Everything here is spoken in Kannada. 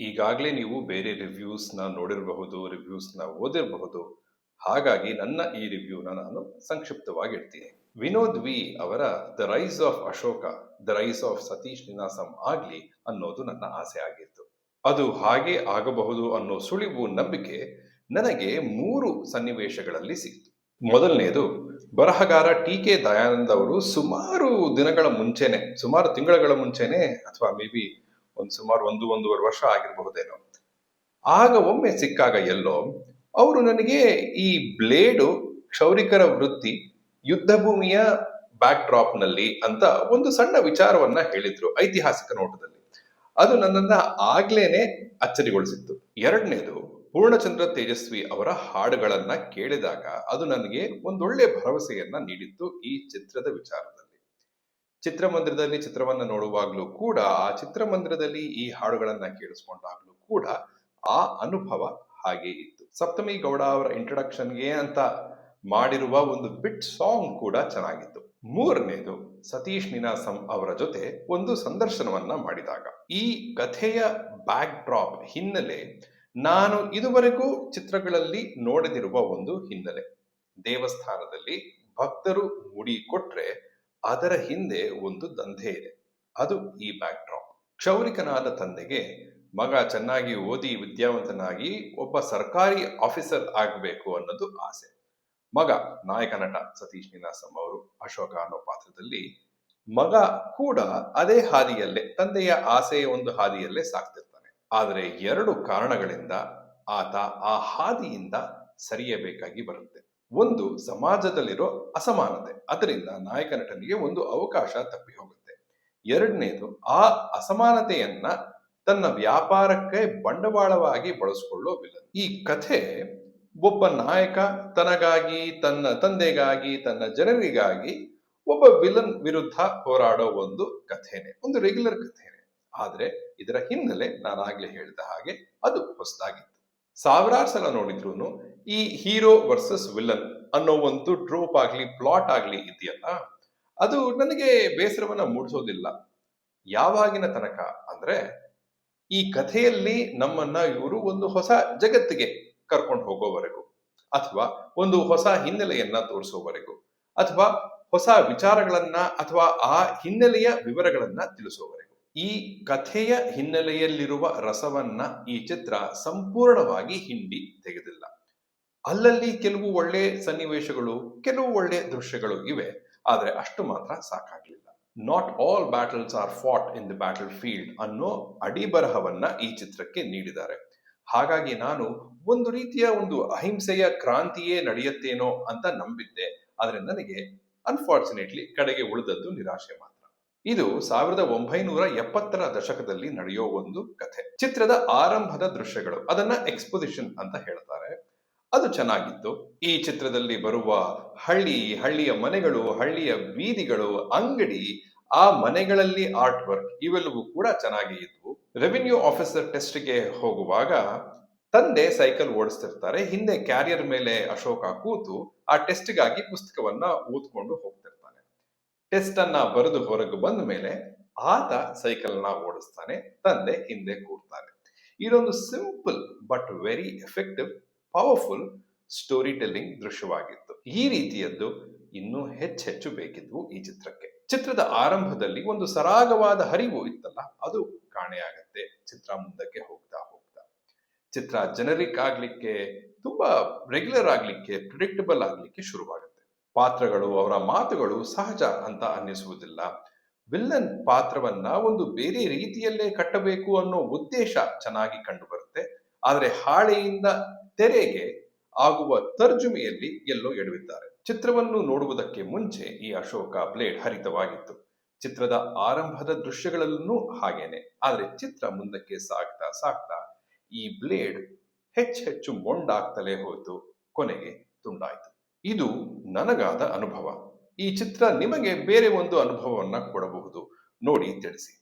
ಈಗಾಗಲೇ ನೀವು ಬೇರೆ ರಿವ್ಯೂಸ್ನ ನೋಡಿರಬಹುದು, ರಿವ್ಯೂಸ್ನ ಓದಿರಬಹುದು. ಹಾಗಾಗಿ ನನ್ನ ಈ ರಿವ್ಯೂನ ನಾನು ಸಂಕ್ಷಿಪ್ತವಾಗಿಡ್ತೀನಿ. ವಿನೋದ್ ವಿ ಅವರ the rise of Ashoka, the rise of Satish Ninasam ಆಗ್ಲಿ ಅನ್ನೋದು ನನ್ನ ಆಸೆ ಆಗಿತ್ತು. ಅದು ಹಾಗೆ ಆಗಬಹುದು ಅನ್ನೋ ಸುಳಿವು ನಂಬಿಕೆ ನನಗೆ 3 ಸನ್ನಿವೇಶಗಳಲ್ಲಿ ಸಿಕ್ತು. ಮೊದಲನೇದು, ಬರಹಗಾರ ಟಿ.ಕೆ. ದಯಾನಂದ್ ಅವರು ಸುಮಾರು ತಿಂಗಳ ಮುಂಚೆನೆ ಅಥವಾ ಮೇ ಬಿ ಸುಮಾರು ಒಂದೂವರೆ ವರ್ಷ ಆಗಿರಬಹುದೇನೋ, ಆಗ ಒಮ್ಮೆ ಸಿಕ್ಕಾಗ ಎಲ್ಲೋ ಅವರು ನನಗೆ ಈ ಬ್ಲೇಡು ಕ್ಷೌರಿಕರ ವೃತ್ತಿ ಯುದ್ಧ ಭೂಮಿಯ ಬ್ಯಾಕ್ ಡ್ರಾಪ್ ನಲ್ಲಿ ಅಂತ ಒಂದು ಸಣ್ಣ ವಿಚಾರವನ್ನ ಹೇಳಿದ್ರು ಐತಿಹಾಸಿಕ ನೋಟದಲ್ಲಿ. ಅದು ನನ್ನನ್ನ ಆಗ್ಲೇನೆ ಅಚ್ಚರಿಗೊಳಿಸಿತ್ತು. ಎರಡನೇದು, ಪೂರ್ಣಚಂದ್ರ ತೇಜಸ್ವಿ ಅವರ ಹಾಡುಗಳನ್ನ ಕೇಳಿದಾಗ ಅದು ನನಗೆ ಒಂದೊಳ್ಳೆ ಭರವಸೆಯನ್ನ ನೀಡಿತ್ತು ಈ ಚಿತ್ರದ ವಿಚಾರದಲ್ಲಿ. ಚಿತ್ರಮಂದಿರದಲ್ಲಿ ಚಿತ್ರವನ್ನ ನೋಡುವಾಗ್ಲೂ ಕೂಡ, ಆ ಚಿತ್ರಮಂದಿರದಲ್ಲಿ ಈ ಹಾಡುಗಳನ್ನ ಕೇಳಿಸ್ಕೊಂಡಾಗ್ಲೂ ಕೂಡ ಆ ಅನುಭವ ಹಾಗೆ ಇತ್ತು. ಸಪ್ತಮಿ ಗೌಡ ಅವರ ಇಂಟ್ರೊಡಕ್ಷನ್ಗೆ ಅಂತ ಮಾಡಿರುವ ಒಂದು ಬಿಟ್ ಸಾಂಗ್ ಕೂಡ ಚೆನ್ನಾಗಿತ್ತು. ಮೂರನೇದು, ಸತೀಶ್ ನೀನಾಸಂ ಅವರ ಜೊತೆ ಒಂದು ಸಂದರ್ಶನವನ್ನ ಮಾಡಿದಾಗ ಈ ಕಥೆಯ ಬ್ಯಾಕ್ ಡ್ರಾಪ್ ಹಿನ್ನೆಲೆ ನಾನು ಇದುವರೆಗೂ ಚಿತ್ರಗಳಲ್ಲಿ ನೋಡದಿರುವ ಒಂದು ಹಿನ್ನೆಲೆ. ದೇವಸ್ಥಾನದಲ್ಲಿ ಭಕ್ತರು ಮುಡಿ ಕೊಟ್ರೆ ಅದರ ಹಿಂದೆ ಒಂದು ದಂಧೆ ಇದೆ, ಅದು ಈ ಬ್ಯಾಕ್ ಡ್ರಾಪ್. ಕ್ಷೌರಿಕನಾದ ತಂದೆಗೆ ಮಗ ಚೆನ್ನಾಗಿ ಓದಿ ವಿದ್ಯಾವಂತನಾಗಿ ಒಬ್ಬ ಸರ್ಕಾರಿ ಆಫೀಸರ್ ಆಗಬೇಕು ಅನ್ನೋದು ಆಸೆ. ಮಗ, ನಾಯಕ ನಟ ಸತೀಶ್ ನೀನಾಸಂ ಅವರು ಅಶೋಕ ಅನ್ನೋ ಪಾತ್ರದಲ್ಲಿ, ಮಗ ಕೂಡ ಅದೇ ಹಾದಿಯಲ್ಲೇ, ತಂದೆಯ ಆಸೆಯ ಒಂದು ಹಾದಿಯಲ್ಲೇ ಸಾಕ್ತಿರ್ತಾನೆ. ಆದರೆ 2 ಕಾರಣಗಳಿಂದ ಆತ ಆ ಹಾದಿಯಿಂದ ಸರಿಯಬೇಕಾಗಿ ಬರುತ್ತೆ. ಒಂದು, ಸಮಾಜದಲ್ಲಿರೋ ಅಸಮಾನತೆ, ಅದರಿಂದ ನಾಯಕ ನಟನಿಗೆ ಒಂದು ಅವಕಾಶ ತಪ್ಪಿ ಹೋಗುತ್ತೆ. ಎರಡನೇದು, ಆ ಅಸಮಾನತೆಯನ್ನ ತನ್ನ ವ್ಯಾಪಾರಕ್ಕೆ ಬಂಡವಾಳವಾಗಿ ಬಳಸಿಕೊಳ್ಳೋ ವಿಲನ್. ಈ ಕಥೆ ಒಬ್ಬ ನಾಯಕ ತನಗಾಗಿ, ತನ್ನ ತಂದೆಗಾಗಿ, ತನ್ನ ಜನರಿಗಾಗಿ ಒಬ್ಬ ವಿಲನ್ ವಿರುದ್ಧ ಹೋರಾಡೋ ಒಂದು ಕಥೆನೆ, ಒಂದು ರೆಗ್ಯುಲರ್ ಕಥೆನೆ. ಆದ್ರೆ ಇದರ ಹಿನ್ನೆಲೆ ನಾನಾಗ್ಲೇ ಹೇಳಿದ ಹಾಗೆ ಅದು ಹೊಸದಾಗಿತ್ತು. ಸಾವಿರಾರು ಸಲ ನೋಡಿದ್ರು ಈ ಹೀರೋ ವರ್ಸಸ್ ವಿಲನ್ ಅನ್ನೋ ಒಂದು ಟ್ರೋಪ್ ಆಗ್ಲಿ ಪ್ಲಾಟ್ ಆಗ್ಲಿ ಇದೆಯಲ್ಲ, ಅದು ನನಗೆ ಬೇಸರವನ್ನ ಮೂಡಿಸೋದಿಲ್ಲ. ಯಾವಾಗಿನ ತನಕ ಅಂದ್ರೆ, ಈ ಕಥೆಯಲ್ಲಿ ನಮ್ಮನ್ನ ಇವರು ಒಂದು ಹೊಸ ಜಗತ್ತಿಗೆ ಕರ್ಕೊಂಡು ಹೋಗೋವರೆಗೂ, ಅಥವಾ ಒಂದು ಹೊಸ ಹಿನ್ನೆಲೆಯನ್ನ ತೋರಿಸೋವರೆಗೂ, ಅಥವಾ ಹೊಸ ವಿಚಾರಗಳನ್ನ ಅಥವಾ ಆ ಹಿನ್ನೆಲೆಯ ವಿವರಗಳನ್ನ ತಿಳಿಸೋವರೆಗೂ. ಈ ಕಥೆಯ ಹಿನ್ನೆಲೆಯಲ್ಲಿರುವ ರಸವನ್ನ ಈ ಚಿತ್ರ ಸಂಪೂರ್ಣವಾಗಿ ಹಿಂಡಿ ತೆಗೆದಿಲ್ಲ. ಅಲ್ಲಲ್ಲಿ ಕೆಲವು ಒಳ್ಳೆ ಸನ್ನಿವೇಶಗಳು, ಕೆಲವು ಒಳ್ಳೆ ದೃಶ್ಯಗಳು ಇವೆ, ಆದ್ರೆ ಅಷ್ಟು ಮಾತ್ರ ಸಾಕಾಗ್ಲಿಲ್ಲ. Not all battles are fought in the battle field ಅನ್ನೋ ಅಡಿಬರಹವನ್ನ ಈ ಚಿತ್ರಕ್ಕೆ ನೀಡಿದ್ದಾರೆ. ಹಾಗಾಗಿ ನಾನು ಒಂದು ರೀತಿಯ ಒಂದು ಅಹಿಂಸೆಯ ಕ್ರಾಂತಿಯೇ ನಡೆಯುತ್ತೇನೋ ಅಂತ ನಂಬಿದ್ದೆ. ಆದ್ರೆ ನನಗೆ ಅನ್ಫಾರ್ಚುನೇಟ್ಲಿ ಕಡೆಗೆ ಉಳಿದದ್ದು ನಿರಾಶೆ ಮಾತ್ರ. ಇದು 1970ರ ದಶಕದಲ್ಲಿ ನಡೆಯೋ ಒಂದು ಕಥೆ. ಚಿತ್ರದ ಆರಂಭದ ದೃಶ್ಯಗಳು, ಅದನ್ನ ಎಕ್ಸ್ಪೊಸಿಷನ್ ಅಂತ ಹೇಳ್ತಾರೆ, ಅದು ಚೆನ್ನಾಗಿತ್ತು. ಈ ಚಿತ್ರದಲ್ಲಿ ಬರುವ ಹಳ್ಳಿಯ ಮನೆಗಳು, ಹಳ್ಳಿಯ ಬೀದಿಗಳು, ಅಂಗಡಿ, ಆ ಮನೆಗಳಲ್ಲಿ ಆರ್ಟ್ ವರ್ಕ್ ಇವೆಲ್ಲವೂ ಕೂಡ ಚೆನ್ನಾಗಿ ಇದ್ವು. ರೆವಿನ್ಯೂ ಆಫೀಸರ್ ಟೆಸ್ಟ್ಗೆ ಹೋಗುವಾಗ ತಂದೆ ಸೈಕಲ್ ಓಡಿಸ್ತಿರ್ತಾರೆ, ಹಿಂದೆ ಕ್ಯಾರಿಯರ್ ಮೇಲೆ ಅಶೋಕ ಕೂತು ಆ ಟೆಸ್ಟ್ಗಾಗಿ ಪುಸ್ತಕವನ್ನ ಓದ್ಕೊಂಡು ಹೋಗ್ತಿರ್ತಾನೆ. ಟೆಸ್ಟ್ ಅನ್ನ ಬರೆದು ಹೊರಗೆ ಬಂದ ಮೇಲೆ ಆತ ಸೈಕಲ್ನ ಓಡಿಸ್ತಾನೆ, ತಂದೆ ಹಿಂದೆ ಕೂರ್ತಾನೆ. ಇದೊಂದು simple but very effective, powerful story telling ದೃಶ್ಯವಾಗಿತ್ತು. ಈ ರೀತಿಯದ್ದು ಇನ್ನೂ ಹೆಚ್ಚೆಚ್ಚು ಬೇಕಿದ್ವು ಈ ಚಿತ್ರಕ್ಕೆ. ಚಿತ್ರದ ಆರಂಭದಲ್ಲಿ ಒಂದು ಸರಾಗವಾದ ಹರಿವು ಇತ್ತಲ್ಲ, ಅದು ಕಾಣೆಯಾಗತ್ತೆ ಚಿತ್ರ ಮುಂದಕ್ಕೆ ಹೋಗ್ತಾ ಹೋಗ್ತಾ. ಚಿತ್ರ ಜನರಿಕ್ ಆಗ್ಲಿಕ್ಕೆ, ತುಂಬಾ ರೆಗ್ಯುಲರ್ ಆಗ್ಲಿಕ್ಕೆ, ಪ್ರಿಡಿಕ್ಟಬಲ್ ಆಗ್ಲಿಕ್ಕೆ ಶುರುವಾಗುತ್ತೆ. ಪಾತ್ರಗಳು, ಅವರ ಮಾತುಗಳು ಸಹಜ ಅಂತ ಅನ್ನಿಸುವುದಿಲ್ಲ. ವಿಲ್ಲನ್ ಪಾತ್ರವನ್ನ ಒಂದು ಬೇರೆ ರೀತಿಯಲ್ಲೇ ಕಟ್ಟಬೇಕು ಅನ್ನೋ ಉದ್ದೇಶ ಚೆನ್ನಾಗಿ ಕಂಡು ಬರುತ್ತೆ. ಆದ್ರೆ ಹಾಳೆಯಿಂದ ತೆರೆಗೆ ಆಗುವ ತರ್ಜುಮೆಯಲ್ಲಿ ಎಲ್ಲೋ ಎಡವಿದ್ದಾರೆ. ಚಿತ್ರವನ್ನು ನೋಡುವುದಕ್ಕೆ ಮುಂಚೆ ಈ ಅಶೋಕ ಬ್ಲೇಡ್ ಹರಿತವಾಗಿತ್ತು. ಚಿತ್ರದ ಆರಂಭದ ದೃಶ್ಯಗಳಲ್ಲೂ ಹಾಗೇನೆ. ಆದ್ರೆ ಚಿತ್ರ ಮುಂದಕ್ಕೆ ಸಾಗ್ತಾ ಸಾಗ್ತಾ ಈ ಬ್ಲೇಡ್ ಹೆಚ್ಚೆಚ್ಚು ಮೊಂಡಾಗ್ತಲೇ ಹೋಯ್ತು, ಕೊನೆಗೆ ತುಂಡಾಯ್ತು. ಇದು ನನಗಾದ ಅನುಭವ. ಈ ಚಿತ್ರ ನಿಮಗೆ ಬೇರೆ ಒಂದು ಅನುಭವವನ್ನ ಕೊಡಬಹುದು, ನೋಡಿ ತಿಳಿಸಿ.